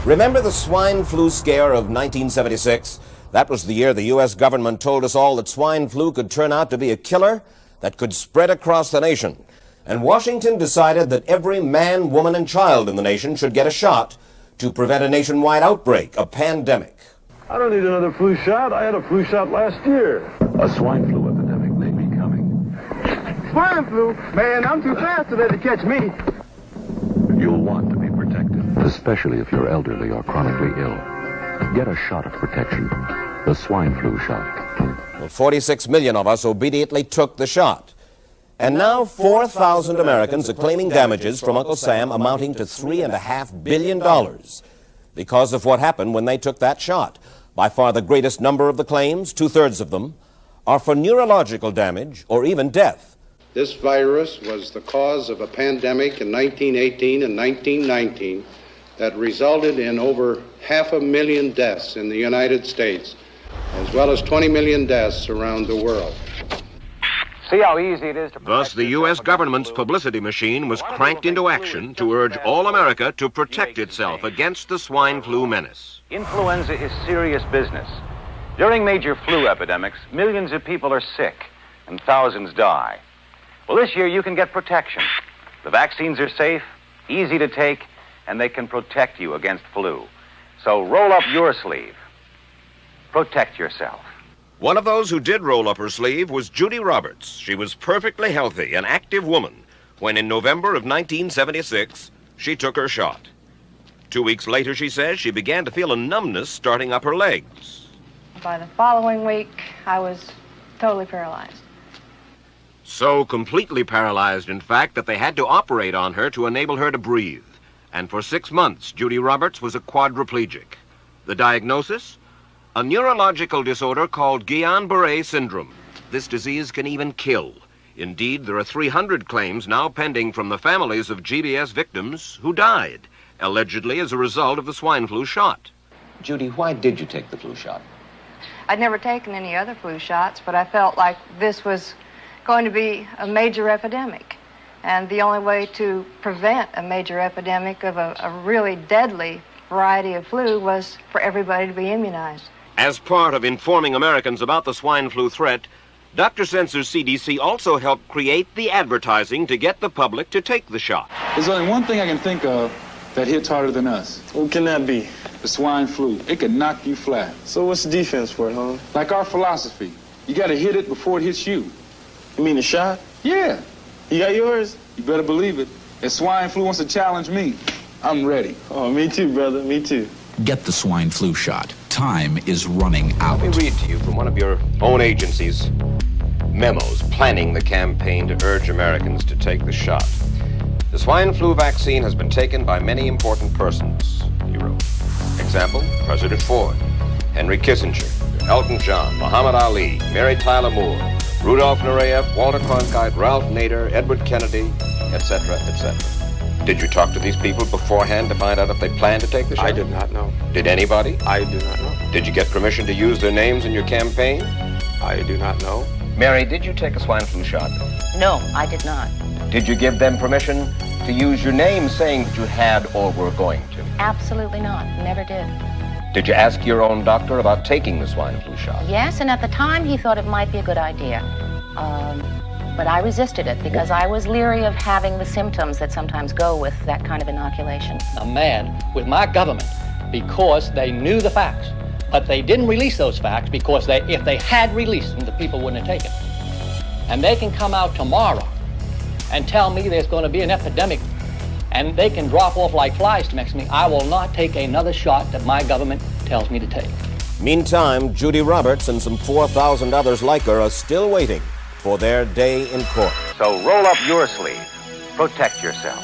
Remember the swine flu scare of 1976? That was the year the U.S. government told us all that swine flu could turn out to be a killer that could spread across the nation. And Washington decided that every man, woman, and child in the nation should get a shot to prevent a nationwide outbreak, a pandemic. I don't need another flu shot. I had a flu shot last year. A swine flu epidemic may be coming. Swine flu? Man, I'm too fast to let it catch me. You'll want to be protected, especially if you're elderly or chronically ill. Get a shot of protection, the swine flu shot. Well, 46 million of us obediently took the shot. And now 4,000 Americans are claiming damages from Uncle Sam amounting to $3.5 billion because of what happened when they took that shot. By far the greatest number of the claims, 2/3 of them, are for neurological damage or even death. This virus was the cause of a pandemic in 1918 and 1919 that resulted in over 500,000 deaths in the United States, as well as 20 million deaths around the world. See how easy it is to... Thus, the U.S. government's publicity machine was cranked into action to urge all America to protect itself against the swine flu menace. Influenza is serious business. During major flu epidemics, millions of people are sick and thousands die. Well, this year you can get protection. The vaccines are safe, easy to take, and they can protect you against flu. So roll up your sleeve. Protect yourself. One of those who did roll up her sleeve was Judy Roberts. She was perfectly healthy, an active woman, when in November of 1976, she took her shot. 2 weeks later, she says, she began to feel a numbness starting up her legs. By the following week, I was totally paralyzed. So completely paralyzed, in fact, that they had to operate on her to enable her to breathe. And for 6 months, Judy Roberts was a quadriplegic. The diagnosis? A neurological disorder called Guillain-Barré syndrome. This disease can even kill. Indeed, there are 300 claims now pending from the families of GBS victims who died, allegedly as a result of the swine flu shot. Judy, why did you take the flu shot? I'd never taken any other flu shots, but I felt like this was going to be a major epidemic. And the only way to prevent a major epidemic of a really deadly variety of flu was for everybody to be immunized. As part of informing Americans about the swine flu threat, Dr. Sensor's CDC also helped create the advertising to get the public to take the shot. There's only one thing I can think of that hits harder than us. What can that be? The swine flu. It could knock you flat. So what's the defense for it, huh? Like our philosophy. You gotta hit it before it hits you. You mean the shot? Yeah. You got yours? You better believe it. If swine flu wants to challenge me, I'm ready. Oh, me too, brother. Me too. Get the swine flu shot. Time is running out. Let me read to you from one of your own agency's memos planning the campaign to urge Americans to take the shot. The swine flu vaccine has been taken by many important persons, he wrote. Example, President Ford, Henry Kissinger, Elton John, Muhammad Ali, Mary Tyler Moore, Rudolph Nureyev, Walter Cronkite, Ralph Nader, Edward Kennedy, etc., etc. Did you talk to these people beforehand to find out if they planned to take the shot? I did not know. Did anybody? I do not know. Did you get permission to use their names in your campaign? I do not know. Mary, did you take a swine flu shot? No, I did not. Did you give them permission to use your name saying that you had or were going to? Absolutely not. Never did. Did you ask your own doctor about taking the swine flu shot? Yes, and at the time he thought it might be a good idea. But I resisted it because I was leery of having the symptoms that sometimes go with that kind of inoculation. I'm mad with my government because they knew the facts, but they didn't release those facts because if they had released them, the people wouldn't have taken it. And they can come out tomorrow and tell me there's going to be an epidemic and they can drop off like flies next to me. I will not take another shot that my government tells me to take. Meantime, Judy Roberts and some 4,000 others like her are still waiting for their day in court. So roll up your sleeve. Protect yourself.